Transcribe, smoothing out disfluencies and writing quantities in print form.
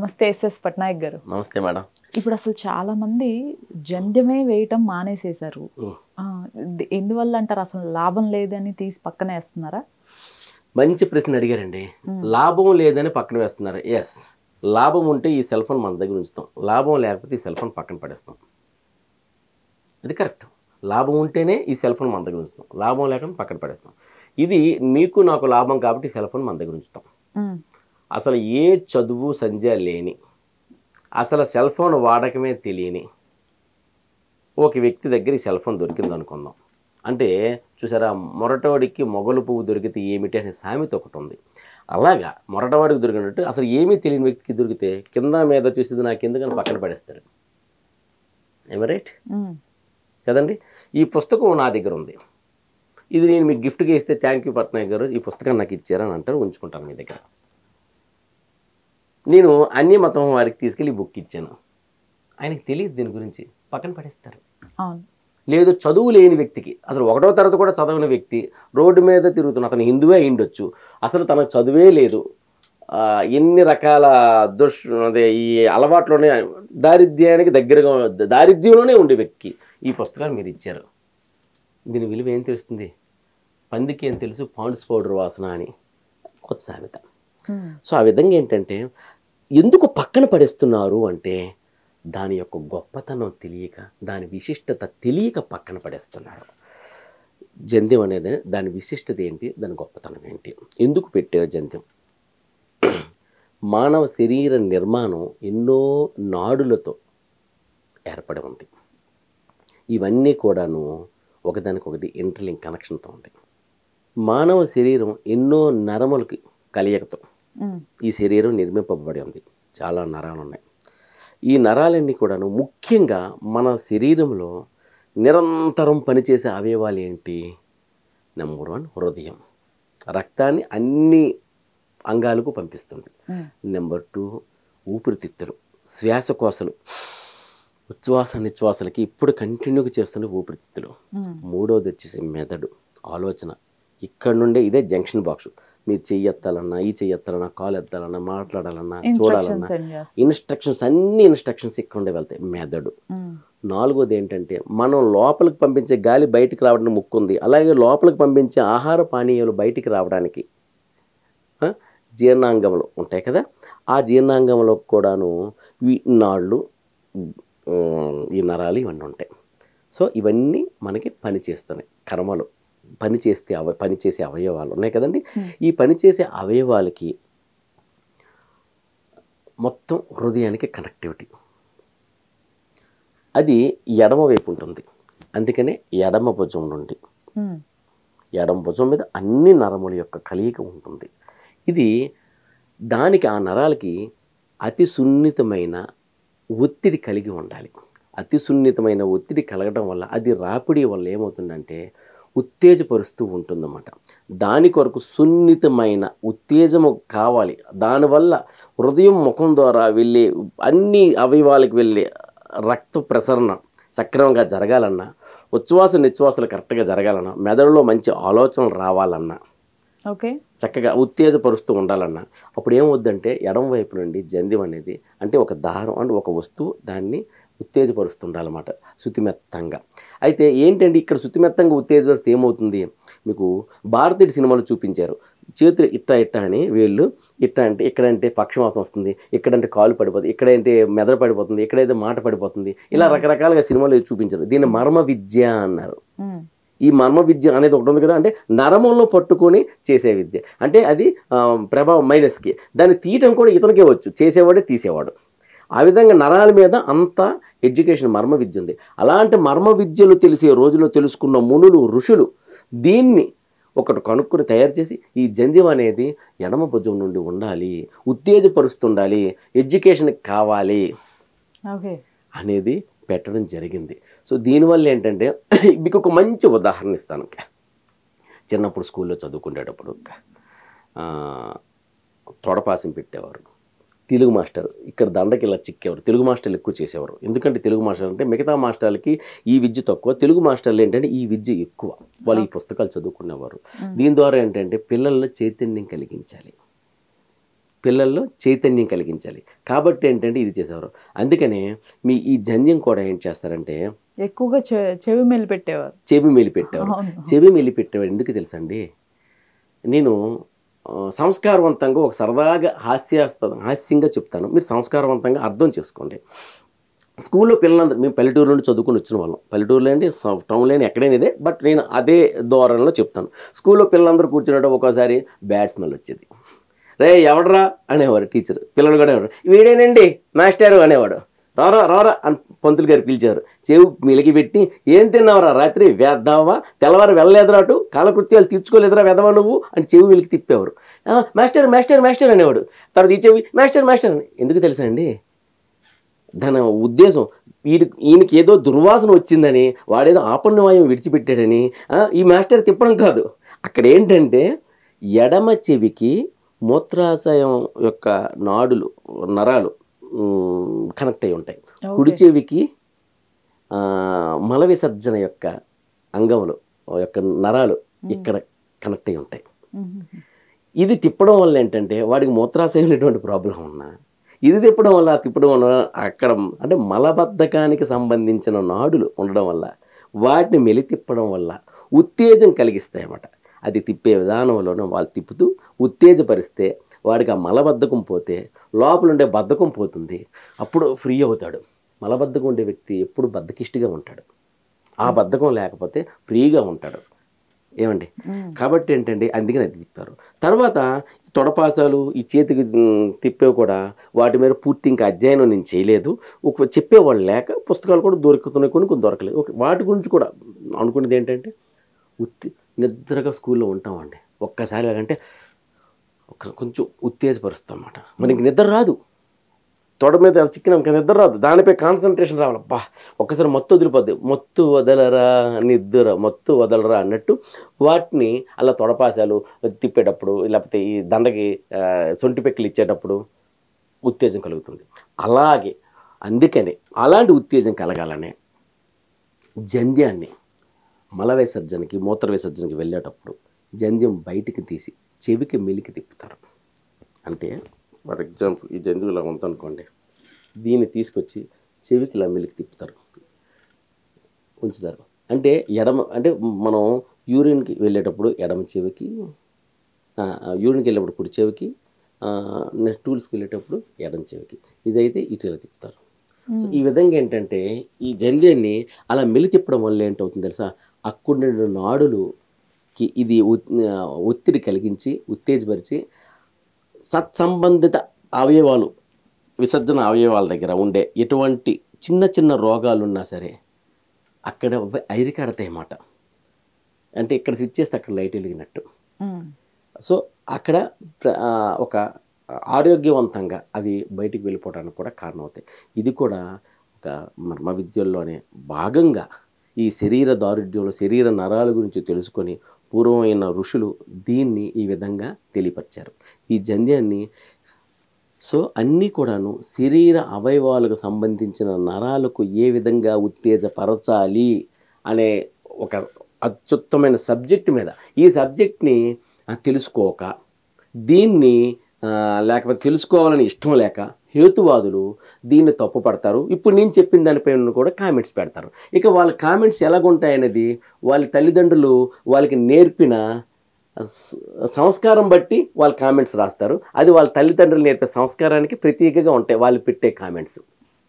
నమస్తే ఎస్ఎస్ పట్నాయక్ గారు. నమస్తే మేడం. ఇప్పుడు అసలు చాలా మంది జంధ్యమే వేయటం మానేసేశారు. ఎందువల్ల అంటారు? అసలు లాభం లేదని తీసి పక్కన వేస్తున్నారా? మంచి ప్రశ్న అడిగారండి. లాభం లేదని పక్కన వేస్తున్నారు. ఎస్, లాభం ఉంటే ఈ సెల్ ఫోన్ మన దగ్గర ఉంచుతాం, లాభం లేకపోతే ఈ సెల్ ఫోన్ పక్కన పడేస్తాం. అది కరెక్ట్. లాభం ఉంటేనే ఈ సెల్ ఫోన్ మన దగ్గర ఉంచుతాం, లాభం లేకుండా పక్కన పడేస్తాం. ఇది మీకు నాకు లాభం కాబట్టి ఈ సెల్ ఫోన్ మన దగ్గర ఉంచుతాం. అసలు ఏ చదువు సంధ్య లేని, అసలు సెల్ ఫోన్ వాడకమే తెలియని ఒక వ్యక్తి దగ్గర ఈ సెల్ ఫోన్ దొరికింది అనుకుందాం. అంటే చూసారా, మొరటోడికి మొగలు పువ్వు దొరికితే ఏమిటి అనే సామెత ఒకటి ఉంది. అలాగా మొరటవాడికి దొరికినట్టు అసలు ఏమీ తెలియని వ్యక్తికి దొరికితే కింద మీద చూసేది నాకు ఎందుకని పక్కన పడేస్తారు. ఏమ రైట్ కదండి. ఈ పుస్తకం నా దగ్గర ఉంది, ఇది నేను మీకు గిఫ్ట్గా ఇస్తే థ్యాంక్ యూ పట్నాయక్ గారు, ఈ పుస్తకాన్ని నాకు ఇచ్చారని అంటారు, ఉంచుకుంటాను మీ దగ్గర. నేను అన్ని మతం వారికి తీసుకెళ్ళి బుక్ ఇచ్చాను, ఆయనకి తెలియదు దీని గురించి, పక్కన పడేస్తారు. లేదు చదువు లేని వ్యక్తికి, అసలు 1వ తరగతి కూడా చదవని వ్యక్తి రోడ్డు మీద తిరుగుతున్న, అతను హిందువే అయ్యుండొచ్చు, అసలు తనకు చదువే లేదు, ఎన్ని రకాల అదే ఈ అలవాట్లోనే దారిద్ర్యానికి దగ్గరగా దారిద్ర్యంలోనే ఉండే వ్యక్తికి ఈ పుస్తకాలు మీరు ఇచ్చారు. దీని విలువ ఏం తెలుస్తుంది? పందికి ఏం తెలుసు పాండ్స్ పౌడర్ వాసన అని కొత్త సామెత. సో ఆ విధంగా ఏంటంటే ఎందుకు పక్కన పడేస్తున్నారు అంటే దాని యొక్క గొప్పతనం తెలియక, దాని విశిష్టత తెలియక పక్కన పడేస్తున్నారు. జంధ్యం అనేది దాని విశిష్టత ఏంటి, దాని గొప్పతనం ఏంటి, ఎందుకు పెట్టారు జంధ్యం? మానవ శరీర నిర్మాణం ఎన్నో నాడులతో ఏర్పడి ఉంది. ఇవన్నీ కూడాను ఒకదానికొకటి ఇంటర్లింక్ కనెక్షన్తో ఉంది. మానవ శరీరం ఎన్నో నరములకి కలయికతో ఈ శరీరం నిర్మింపబడి ఉంది. చాలా నరాలు ఉన్నాయి. ఈ నరాలన్నీ కూడాను ముఖ్యంగా మన శరీరంలో నిరంతరం పనిచేసే అవయవాలు ఏంటి? నెంబర్ 1 హృదయం, రక్తాన్ని అన్ని అంగాలకు పంపిస్తుంది. నెంబర్ 2 ఊపిరితిత్తులు, శ్వాసకోశలు, ఉచ్ఛ్వాస నిశ్వాసలకి ఇప్పుడు కంటిన్యూగా చేస్తున్న ఊపిరితిత్తులు. 3వది వచ్చేసి మెదడు, ఆలోచన. ఇక్కడ నుండే ఇదే జంక్షన్ బాక్స్. మీరు చెయ్యెత్తాలన్నా, ఈ చెయ్యెత్తాలన్నా, కాలు ఎత్తాలన్నా, మాట్లాడాలన్నా, చూడాలన్నా ఇన్స్ట్రక్షన్స్, అన్ని ఇన్స్ట్రక్షన్స్ ఇక్కడ ఉండే వెళ్తాయి మెదడు. 4వది ఏంటంటే మనం లోపలికి పంపించే గాలి బయటికి రావడానికి ముక్కు ఉంది, అలాగే లోపలికి పంపించే ఆహార పానీయాలు బయటికి రావడానికి జీర్ణాంగములు ఉంటాయి కదా, ఆ జీర్ణాంగంలో కూడాను నాళ్ళు, ఈ నరాలు ఇవన్నీ ఉంటాయి. సో ఇవన్నీ మనకి పనిచేస్తున్నాయి. కర్మలు పనిచేసే అవయవాలు ఉన్నాయి కదండి. ఈ పనిచేసే అవయవాలకి మొత్తం హృదయానికి కనెక్టివిటీ అది ఎడమ వైపు ఉంటుంది. అందుకనే ఎడమ భుజం నుండి, ఎడమ భుజం మీద అన్ని నరముల యొక్క కలయిక ఉంటుంది. ఇది దానికి, ఆ నరాలకి అతి సున్నితమైన ఒత్తిడి కలిగి ఉండాలి. అతి సున్నితమైన ఒత్తిడి కలగడం వల్ల, అది రాపిడి వల్ల ఏమవుతుందంటే ఉత్తేజపరుస్తూ ఉంటుందన్నమాట. దాని కొరకు సున్నితమైన ఉత్తేజము కావాలి. దానివల్ల హృదయం ముఖం ద్వారా వెళ్ళే అన్ని అవయవాలకు వెళ్ళే రక్త ప్రసరణ సక్రమంగా జరగాలన్నా, ఉచ్ఛ్వాస నిశ్వాసాలు కరెక్ట్గా జరగాలన్నా, మెదడులో మంచి ఆలోచనలు రావాలన్నా, చక్కగా ఉత్తేజపరుస్తూ ఉండాలన్నా, అప్పుడు ఏమవుద్దంటే ఎడమ వైపు నుండి జంధ్యం అనేది, అంటే ఒక దారం అంటే ఒక వస్తువు, దాన్ని ఉత్తేజపరుస్తుండాలన్నమాట శుతిమెత్తంగా. అయితే ఏంటంటే ఇక్కడ శుతిమెత్తంగా ఉత్తేజపరిస్తే ఏమవుతుంది? మీకు భారతీయ సినిమాలో చూపించారు, చేతులు ఇట్ట అని, వేళ్ళు ఇట్ట అంటే ఇక్కడంటే పక్షవాతం వస్తుంది, ఇక్కడంటే కాలు పడిపోతుంది, ఇక్కడంటే మెదడు పడిపోతుంది, ఇక్కడైతే మాట పడిపోతుంది, ఇలా రకరకాలుగా సినిమాలు చూపించారు. దీన్ని మర్మ విద్య అన్నారు. ఈ మర్మ విద్య అనేది ఒకటి ఉంది కదా, అంటే నరమంలో పట్టుకొని చేసే విద్య. అంటే అది ప్రభావం మైనస్కి, దాన్ని తీయటం కూడా ఇతనికే వచ్చు, చేసేవాడే తీసేవాడు. ఆ విధంగా నరాల మీద అంత ఎడ్యుకేషన్, మర్మ విద్య ఉంది. అలాంటి మర్మ విద్యలు తెలిసే రోజుల్లో తెలుసుకున్న మునులు, ఋషులు దీన్ని ఒకటి కనుక్కొని తయారు చేసి, ఈ జంధ్యం అనేది ఎడమ భుజం నుండి ఉండాలి, ఉత్తేజపరుస్తుండాలి, ఎడ్యుకేషన్కి కావాలి అనేది పెట్టడం జరిగింది. సో దీనివల్ల ఏంటంటే మీకు ఒక మంచి ఉదాహరణ ఇస్తాను. చిన్నప్పుడు స్కూల్లో చదువుకునేటప్పుడు తొడపాసం పెట్టేవారు. తెలుగు మాస్టర్ ఇక్కడ దండకి ఇలా చిక్కేవారు. తెలుగు మాస్టర్లు ఎక్కువ చేసేవారు. ఎందుకంటే తెలుగు మాస్టర్ అంటే మిగతా మాస్టర్లకి ఈ విద్య తక్కువ, తెలుగు మాస్టర్లు ఏంటంటే ఈ విద్య ఎక్కువ. వాళ్ళు ఈ పుస్తకాలు చదువుకునేవారు. దీని ద్వారా ఏంటంటే పిల్లల్లో చైతన్యం కలిగించాలి. పిల్లల్లో చైతన్యం కలిగించాలి. కాబట్టి ఏంటంటే ఇది చేసేవారు. అందుకనే ఈ జంధ్యం కూడా ఏం చేస్తారంటే ఎక్కువగా చెవి మెలి పెట్టేవారు. చెవి మెలి పెట్టేవారు ఎందుకు తెలుసండి? నేను సంస్కారవంతంగా ఒక సరదాగా హాస్యంగా చెప్తాను, మీరు సంస్కారవంతంగా అర్థం చేసుకోండి. స్కూల్లో పిల్లలందరూ, మేము పల్లెటూరు నుండి చదువుకుని వచ్చిన వాళ్ళం, పల్లెటూరులో అండి టౌన్లో ఎక్కడైనా ఇదే, బట్ నేను అదే ధోరణిలో చెప్తాను. స్కూల్లో పిల్లలందరూ కూర్చున్నట్టు ఒక్కోసారి బ్యాడ్ స్మెల్ వచ్చేది. రే ఎవడరా అనేవారు టీచర్, పిల్లలు కూడా ఎవరు, వీడేనండి మాస్టారు అనేవాడు. రారా రారా అని పంతులు గారు పిలిచారు. చెవు మిలికి పెట్టి, ఏం తిన్నావురా రాత్రి వేద్దావా, తెల్లవారు వెళ్ళలేదురా, అటు కాలకృత్యాలు తీర్చుకోలేదురా వెదవా నువ్వు అని చెవు మిలికి తిప్పేవారు. మాస్టర్ మాస్టర్ మాస్టర్ అనేవాడు. తర్వాత ఈ చెవి మాస్టర్ మాస్టర్ అని. ఎందుకు తెలుసా అండి? దాని ఉద్దేశం ఈయనకి ఏదో దుర్వాసన వచ్చిందని, వాడేదో ఆపన్నవాయువు విడిచిపెట్టాడని ఈ మాస్టర్ తిప్పడం కాదు. అక్కడ ఏంటంటే ఎడమ చెవికి మూత్రాశయం యొక్క నరాలు కనెక్ట్ అయి ఉంటాయి. కుడి చెవికి మల విసర్జన యొక్క అంగములు యొక్క నరాలు ఇక్కడ కనెక్ట్ అయి ఉంటాయి. ఇది తిప్పడం వల్ల ఏంటంటే వాడికి మూత్రాశయం అనేటువంటి ప్రాబ్లం ఉన్నా, ఇది తిప్పడం వల్ల అక్కడ అంటే మలబద్ధకానికి సంబంధించిన నాడులు ఉండడం వల్ల వాటిని మెలి తిప్పడం వల్ల ఉత్తేజం కలిగిస్తాయి అన్నమాట. అది తిప్పే విధానంలోనే వాళ్ళు తిప్పుతూ ఉత్తేజపరిస్తే వాడికి ఆ మలబద్ధకం పోతే లోపల ఉండే బద్ధకం పోతుంది. అప్పుడు ఫ్రీ అవుతాడు. మలబద్ధకం ఉండే వ్యక్తి ఎప్పుడు బద్ధకిష్టిగా ఉంటాడు, ఆ బద్ధకం లేకపోతే ఫ్రీగా ఉంటాడు. ఏమండి? కాబట్టి ఏంటంటే అందుకని అది తిప్పారు. తర్వాత తొడపాసాలు ఈ చేతికి తిప్పేవి కూడా వాటి మీద పూర్తి ఇంకా అధ్యయనం నేను చేయలేదు. చెప్పేవాళ్ళు లేక పుస్తకాలు కూడా దొరుకుతున్నాయి, కొన్ని దొరకలేదు. వాటి గురించి కూడా అనుకునేది ఏంటంటే నిద్రగా స్కూల్లో ఉంటామండి. ఒక్కసారి అంటే కొంచెం ఉత్తేజపరుస్తాం అన్నమాట. మనకి నిద్ర రాదు, తొడ మీద చిక్కిన నిద్ర రాదు, దానిపై కాన్సన్ట్రేషన్ రావాలి. బా ఒక్కసారి మత్తు వదిలిపోద్ది, మత్తు వదలరా నిద్ర, మత్తు వదలరా అన్నట్టు వాటిని అలా తొడపాసాలు తిప్పేటప్పుడు, లేకపోతే ఈ దండకి సొంటి పెక్కలు ఇచ్చేటప్పుడు ఉత్తేజం కలుగుతుంది. అలాగే అందుకని అలాంటి ఉత్తేజం కలగాలనే జంధ్యాన్ని మల విసర్జనకి మూత్ర విసర్జనకి వెళ్ళేటప్పుడు జంధ్యం బయటికి తీసి చెవికి మెలికి తిప్పుతారు. అంటే ఫర్ ఎగ్జాంపుల్ ఈ జంతువు ఇలా ఉందనుకోండి, దీన్ని తీసుకొచ్చి చెవికి ఇలా మెలికి తిప్పుతారు, ఉంచుతారు. అంటే అంటే మనం యూరిన్కి వెళ్ళేటప్పుడు ఎడమ చెవికి, యూరిన్కి వెళ్ళేటప్పుడు కుడి చెవికి, టూల్స్కి వెళ్ళేటప్పుడు ఎడమ చెవికి, ఇదైతే ఇటు ఇలా తిప్పుతారు. సో ఈ విధంగా ఏంటంటే ఈ జంధ్యాన్ని అలా మెలి తిప్పడం వల్ల ఏంటవుతుంది తెలుసా, అక్కడ నాడులుకి ఇది ఒత్తిడి కలిగించి ఉత్తేజపరిచి సత్సంబంధిత అవయవాలు, విసర్జన అవయవాల దగ్గర ఉండే ఎటువంటి చిన్న చిన్న రోగాలు ఉన్నా సరే అక్కడ అరికడతాయి అన్నమాట. అంటే ఇక్కడ స్విచ్ చేస్తే అక్కడ లైట్ వెలిగినట్టు. సో అక్కడ ఒక ఆరోగ్యవంతంగా అవి బయటికి వెళ్ళిపోవడానికి కూడా కారణమవుతాయి. ఇది కూడా ఒక మర్మ విద్యల్లోనే భాగంగా ఈ శరీర దారుఢ్యంలో శరీర నరాల గురించి తెలుసుకొని పూర్వమైన ఋషులు దీన్ని ఈ విధంగా తెలియపరిచారు, ఈ జంధ్యాన్ని. సో అన్నీ కూడాను శరీర అవయవాలకు సంబంధించిన నరాలకు ఏ విధంగా ఉత్తేజపరచాలి అనే ఒక అత్యుత్తమైన సబ్జెక్ట్ మీద, ఈ సబ్జెక్ట్ని తెలుసుకోక దీన్ని లేకపోతే తెలుసుకోవాలని ఇష్టం లేక హేతువాదులు దీన్ని తప్పుపడతారు. ఇప్పుడు నేను చెప్పిన దానిపైన కూడా కామెంట్స్ పెడతారు. ఇక వాళ్ళ కామెంట్స్ ఎలాగుంటాయనేది వాళ్ళ తల్లిదండ్రులు వాళ్ళకి నేర్పిన సంస్కారం బట్టి వాళ్ళ కామెంట్స్ రాస్తారు. అది వాళ్ళ తల్లిదండ్రులు నేర్పే సంస్కారానికి ప్రత్యేకంగా ఉంటాయి వాళ్ళు పెట్టే కామెంట్స్.